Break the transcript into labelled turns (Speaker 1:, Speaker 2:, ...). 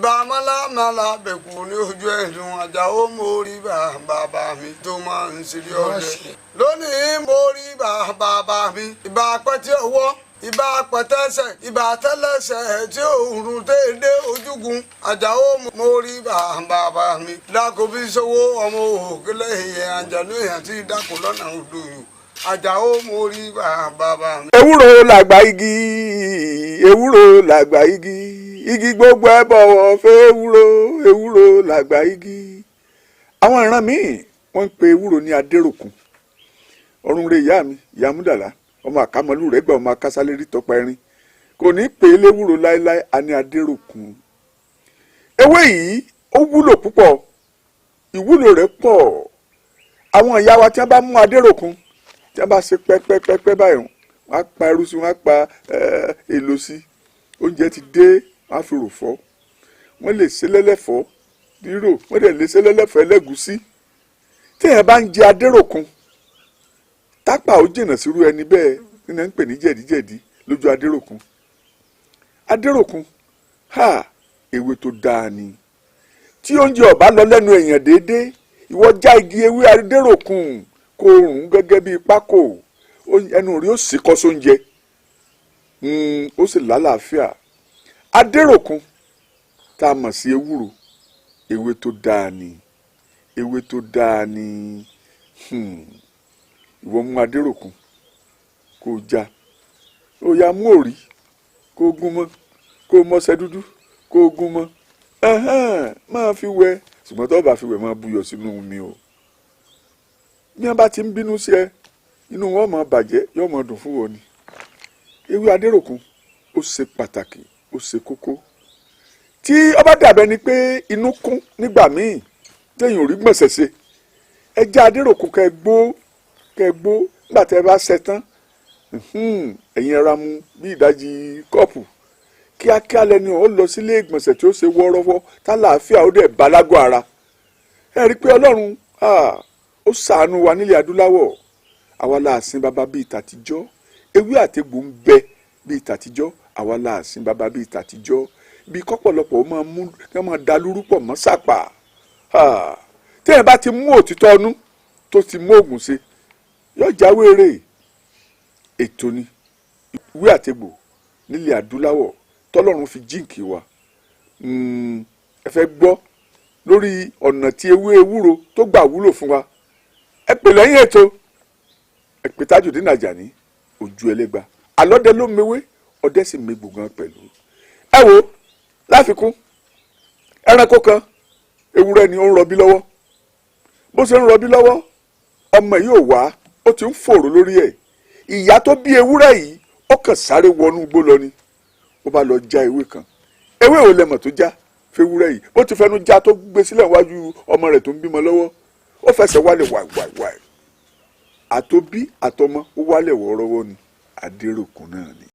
Speaker 1: ìbà málámálá bẹ̀kú ní ojú ẹ̀dùn Àjàó mórí bàbá mi tó máa ń ṣeré ọdẹ. lónìí mórí bàbá mi ìbà pẹ́tẹ́ ọwọ́ ìbà pẹ̀tẹ́sẹ̀ ìbà tẹ́lẹsẹ̀ tí òòrùn déédé ojúgun Àjàó mórí bàbá mi. dákò bí sọ́wọ́ ọmọ òkèlè ìyẹn àjànú èèyàn tí dákò lọ́nà odò yìí Àjàó mórí bàbá mi.
Speaker 2: ewúro làgbà igi ewúro làgbà igi gbogbo ẹ bọ̀wọ̀ fẹ́ ewúro làgbà igi. àwọn ìran míì wọ́n ń pe ewúro ní adéròkun. ọ̀run rẹ̀ ìyá mi ìyá múdàlá ọmọ àkámọ́lù rẹ̀ gbà ọmọ akásálẹ́rí tọpa ẹrin kò ní pè é léwúro láéláé a ní adéròkun. ewé yìí ó wúlò púpọ̀ ìwúlò rẹ̀ pọ̀. àwọn ìyá wa tí wọ́n bá mú adéròkun tí wọ́n bá ṣe pẹ́pẹ́pẹ́pẹ́ báyìí wọ́n á pa ẹrú sí wọ́n á pa èlò sí oúnjẹ ti dé wọ́n á fi rò fọ́ wọ́n lè ṣe lẹ́lẹ́fọ́ rírò wọ́n dẹ̀ lè ṣe lẹ́lẹ́fọ́ ẹlẹ́gùúsí. téèyàn bá ń jẹ adéròkun tápà ó jìnnà sírú ẹni bẹ́ẹ̀ nínú ń pè ní jẹ̀díjẹ̀dí lójú adéròkun. adéròkun ewé tó dáa ni tí oúnjẹ ọ̀bá lọ lẹ́nu èèyàn déédéé ìwọ já igi ewé adéròkun kó rùn gẹ́gẹ́ bíi pákó ẹnu rí ó sì kọ́ sóúnjẹ ó sì lálàáfíà. adéròkun tá a mọ̀ sí ewúro ewé tó dáa ni ewé tó dáa ni ìwọ mú adéròkun kó o já ó yá mú òrí kó o gún mọ́ kó o mọ́ṣẹ́ dúdú kó o gún mọ́ máa fi wẹ̀ ṣùgbọ́n tó bá fi wẹ̀ máa buyọ̀ sínú omi o. bí wọ́n bá ti ń bínú sí ẹ inú wọn máa bàjẹ́ yóò máa dùn fún wọn ni. ewé adéròkun ó ṣe pàtàkì ó ṣe kókó. tí ó bá dàbẹ́ ni pé inú kún nígbà míì téèyàn ò rí gbọ̀nsẹ̀ ṣe ẹ já adéròkun kẹ́ gbó nígbà tẹ́ ẹ bá ṣe tán ẹ̀yin ẹra mu bí ìdajì kọ́ọ̀pù kíákíá lẹ́ni ó lọ sílé ìgbọ̀nsẹ̀ tí ó ṣe wọ́ọ́rọ́wọ́ tálàáfíà ó dẹ̀ balágọ̀ ara. ẹ rí i pé ọlọ́run ó ṣàánú wa nílẹ̀ adúláwọ̀ àwa la sìn bàbá bíi tàtijọ́ ewé àtegbò ń bẹ bíi tàtijọ́ àwa la sìn bàbá bíi tàtijọ́ bí kọ́pọ̀lọpọ̀ ó máa mú kí wọ́n máa da lúrú pọ̀ mọ́ sàpà. téèyàn bá ti mú òtítọ́ ọnú tó ti mú ògùn ṣe yóò jáwé rè ètò ni ìwé àtegbò nílẹ̀ adúláwọ̀ tọ́lọ́run fi jíǹkì wa. ẹ fẹ́ gbọ́ lórí ọ̀nà tí ewé ewúro tó gbà wúlò fún wa ẹ pè lẹ́yìn ètò ẹ pè Tajudeen Ajani ojú ẹlẹ́gba alọ́dẹ ló mewé ọdẹ sì megbò gan pẹ̀lú. ẹ wo láfikún ẹranko kan ewúrẹ́ ni ó ń rọbí lọ́wọ́ bó ṣe ń rọbí lọ́wọ́ ọmọ yìí ò wá ó ti ń fòrò lórí ẹ̀ ìyá tó bí ewúrẹ́ yìí ó kàn sáré wọnú igbó lọ ni ó bá lọ já ewé kan ewé ò lẹ́mọ̀ tó já fewúrẹ́ yìí bó ti fẹnu já tó gbé sílẹ̀ wájú ọmọ rẹ̀ tó ń bímọ lọ́wọ́ ó fẹsẹ̀ wálẹ̀ wàìwàìwàì àtòbí àtọmọ ó wálẹ̀ wọ́ọ́rọ́wọ́ ni adéròkun náà ni.